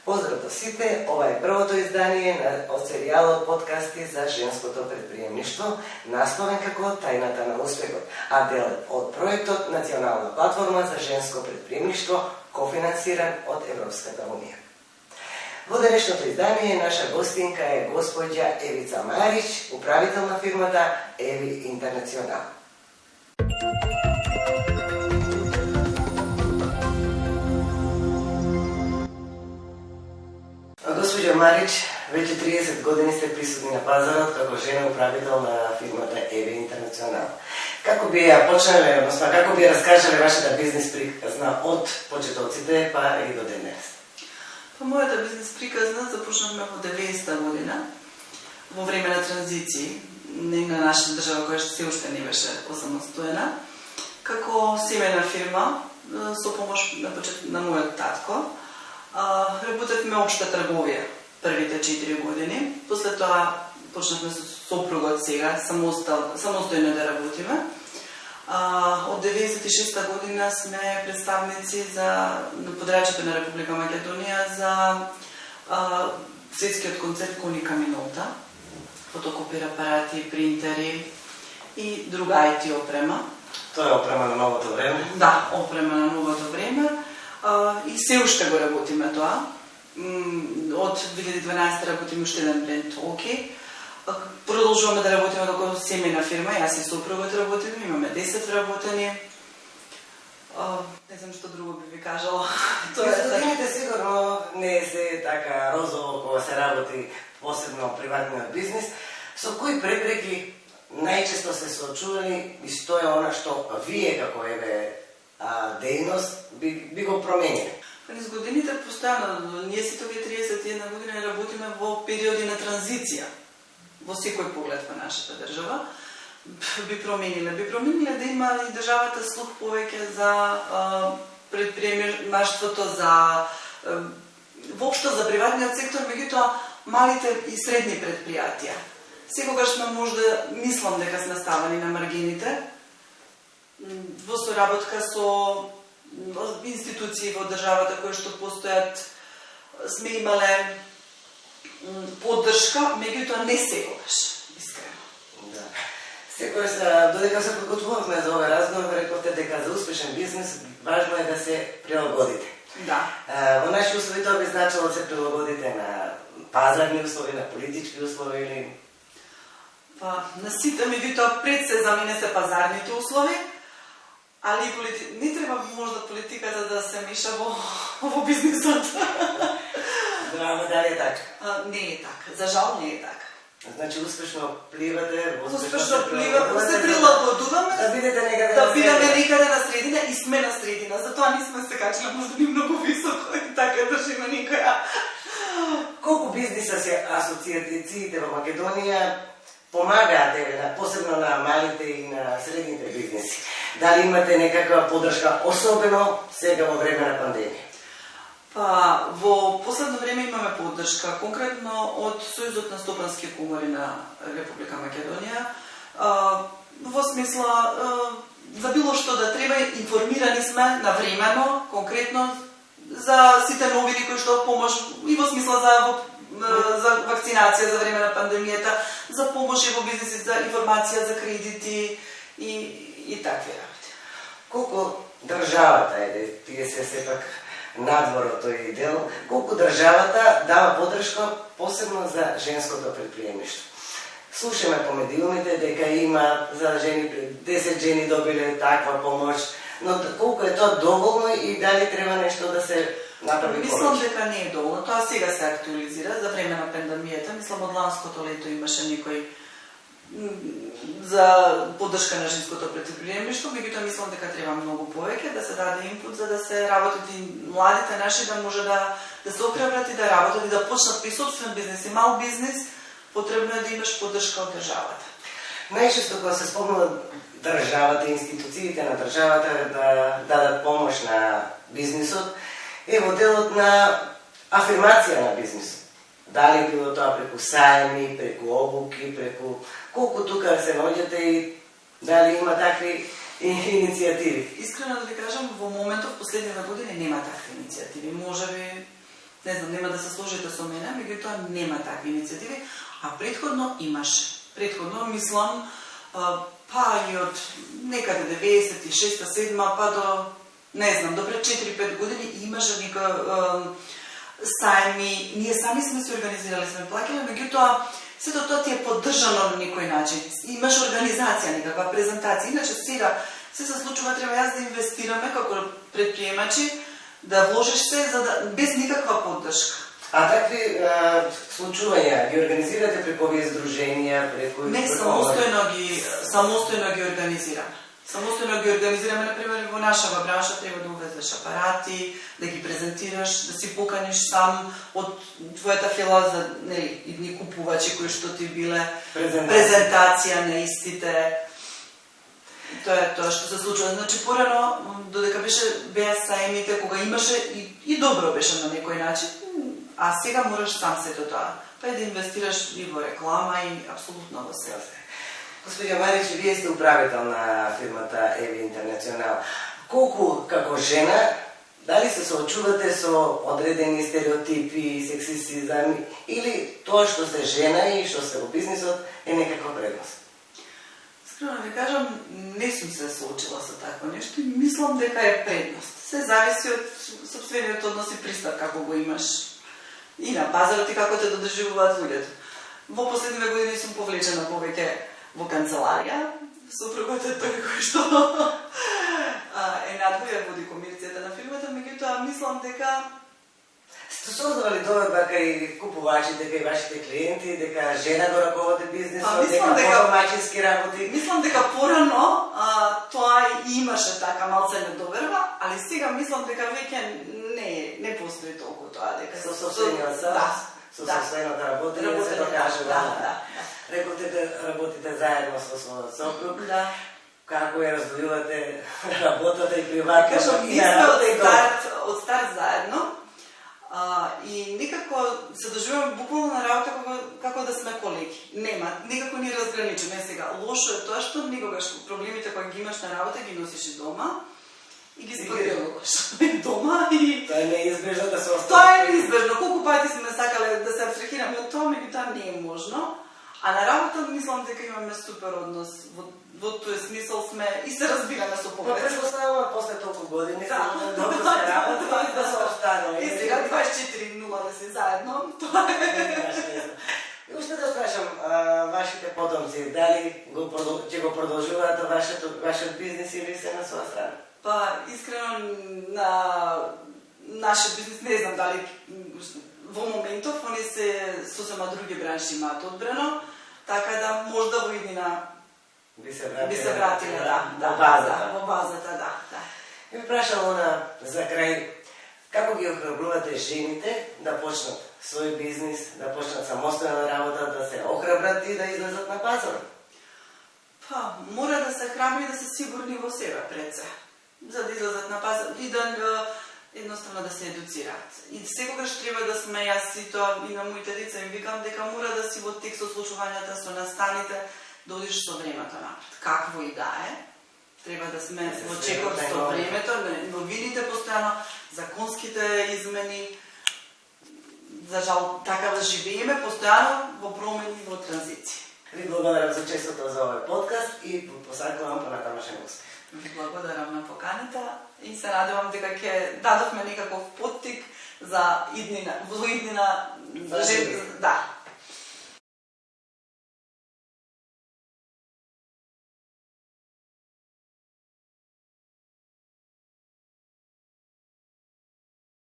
Поздрав до сите, ова е првото издание од серијалот подкасти за женското предприемништво, насловен како Тајната на успехот, а дел од проектот Национална платформа за женско предприемништво, кофинансиран од Европската унија. Во денешното издание наша гостинка е господја Евица Марич, управител на фирмата Еви Интернационал. Госпоѓа Марич, веќе 30 години сте присутни на пазарот како жена управител на фирмата Еви Интернационал. Како би ја почнале, односно како би раскажале вашата бизнес приказна од почетоците па и до денес? Па мојата бизнес приказна започнавме во 90-та година, во време на транзиции на нашата држава која се уште не беше осамостоена, како семејна фирма со помош на мојот татко. Работевме општа трговија првите 4 години. После тоа почнавме со сопругот сега, самостојно да работиме. Од 96-та година сме представници на подрачјето на Република Македонија за светскиот концерт Кони Каминота, фотокопир апарати, принтери и друга IT опрема. Тоа е опрема на новото време? Да, опрема на новото време. И се уште го работиме тоа. Од 2012 работиме уште еден бренд ОК. Продолжуваме да работиме како семејна фирма, јас и сопругот работиме, имаме 10 вработени. Не знам што друго би ви кажала. Годините сигурно не се така розово кога се работи, посебно приватниот бизнес. Со кои препреки најчесто се соочували и што е она што вие како дејност би го променили? Низ годините постојано, ние сите овие 31 години работиме во периоди на транзиција. Во секој поглед во нашата држава би промениле да има и државата слух повеќе за предприемаштвото, за воопшто за приватниот сектор, меѓутоа малите и средни предпријатија. Секогаш сме можда, мислам дека сме ставани на маргините, во соработка со институции во државата кои што постојат, сме имале поддршка, меѓутоа не секогаш, искрено. Да. Секогаш, додека се подготвувавме за овој разговор, рековте дека за успешен бизнес важно е да се прилагодите. Да. Во наши услови тоа би значило да се прилагодите на пазарни услови, на политички услови или... Па, на сите, меѓутоа пред се за мене се пазарните услови, али не треба можда политиката да се меша во бизнисот. Да, ама дали е така? Не е така. За жал не е така. Значи успешно пливате, се прилагодуваме, да бидете некаде да бидеме некаде на средина и сме на средина. Затоа не сме се качили можда ни многу високо и така држиме некоја. Колку бизниса се асоциациите во Македонија помагаат посебно на малите и на средните бизнеси? Дали имате некаква поддршка, особено сега во време на пандемија? Па, во последно време имаме поддршка, конкретно од Сојузот на стопански комори на Република Македонија. Во смисла, за било што да треба, информирани сме навремено, конкретно, за сите новини кои што помош, и во смисла за вакцинација за време на пандемијата, за помош и во бизнеси, за информација, за кредити и такви работи. Колку државата тие се сепак надвор од тој дел, колку државата дава поддршка посебно за женското предприемништво? Слушаме по медиумите дека има за жени, 10 жени добиле таква помош, но колку е тоа доволно и дали треба нешто да се направи повеќе? Мислам дека не е доволно, тоа сега се актуализира за време на пандемијата. Мислам од ланското лето имаше некој за поддршка на женското предприемништво, меѓутоа мислам дека треба многу повеќе да се даде инпут за да се работат и младите наши да може да се окревнат и да работат и да почнат при собствен бизнес и мал бизнес, потребно е да имаш поддршка од државата. Најчесто кога се спомнува државата, институциите на државата да дадат помош на бизнисот, е во делот на афирмација на бизнисот. Дали било тоа преку саеми, преку обуки, преку колку тука се наоѓате и дали има такви иницијативи? Искрено да ви кажам, во моментов последните години нема такви иницијативи. Можеби не знам, нема да се сложите со мене, меѓутоа нема такви иницијативи, а претходно имаше. Претходно, мислам, па и од некаде 96-7 па до, не знам, до пред 4-5 години имаше нека сајми, ние сами сме се организирали, сме плакали, меѓутоа сето тоа ти е поддржано на некој начин. Имаш организација, некаква презентација. Иначе сега се случува, треба јас да инвестираме како предприемачи, да вложиш се без никаква поддршка. А такви случувања ги организирате преку овие здруженија, преку... Не, самостојно ги организираме. Самостојно ги организираме, например, во нашава бранша треба да увезеш апарати, да ги презентираш, да си поканиш сам од твојата фила за идни купувачи кои што ти биле, презентација на истите. Тоа е тоа што се случува. Значи, порано, додека беа сајмите, кога имаше и добро беше на некој начин, а сега мораш сам сето тоа. Па да инвестираш и во реклама и апсолутно во се. Господја Марич, вие сте управител на фирмата Еви Интернационал. Колку како жена, дали се соочувате со одредени стереотипи, сексисизам, или тоа што сте жена и што сте во бизнисот е некаква предност? Искрено да кажам, не сум се соочила со такво нешто и мислам дека е предност. Се зависи од сопствениот однос и пристап како го имаш и на пазарот и како те додржуваат луѓето. Во последниве години сум повлечена повеќе во канцеларија, сопругот е тој кој што е надвоја води комерцијата на фирмата, меѓутоа мислам дека сте создавали доверба кај купувачите, кај вашите клиенти, дека жена го раководи бизнисот, дека домаќински работи. Мислам дека порано тоа имаше така малце недоверба, али сега мислам дека веќе не постои толку тоа, дека со собствениот статус, со собствената работа, се докажува. Рековте да работите заедно со својот сопруг. Да. Како ја раздвојувате работата и приватната? Кажам, ние сме од старт заедно. И никако се доживуваме буквално на работа како да сме колеги. Нема, никако ни разграничиме сега. Лошо е тоа што никогаш проблемите кои ги имаш на работа ги носиш и дома и ги споделуваш дома и тоа е неизбежно да се остане. Тоа е неизбежно. Колку пати сме сакале да се абстрахираме од тоа, меѓутоа не е можно. А на работа мислам дека имаме супер однос. Во тој смисол сме и се разбираме со повеќе. Предпоставувам после толку години, добро се работи и да се останува. И сега 24:0 да се заедно, тоа е. И уште да прашам вашите потомци, дали ќе го продолжуваат вашиот бизнис или се на своја страна? Па, искрено, на нашиот бизнис не знам дали во моментов они се сосема други бранши имаат одбрано, така да можда во иднина би се вратиле, во базата, да. И ви прашам за крај, како ги охрабрувате жените да почнат свој бизнис, да почнат самостојна работа, да се охрабрат и да излезат на пазар? Па, мора да се храбри и да се сигурни во себе пред се, за да излезат на пазар и да едноставно да се едуцираат. И секогаш треба да сме, јас и тоа и на моите деца им викам дека мора да си во тек со случувањата, со настаните, да одиш со времето напред. Какво и да е, треба да сме во чекор со времето, новините постојано, законските измени. За жал, така да живееме постојано во промени, во транзиција. Ви благодарам за честото за овој подкаст и посакувам понатамошен успех. Ви благодарам на поканата и се надевам дека ќе дадовме некаков поттик за иднина, во иднина, да.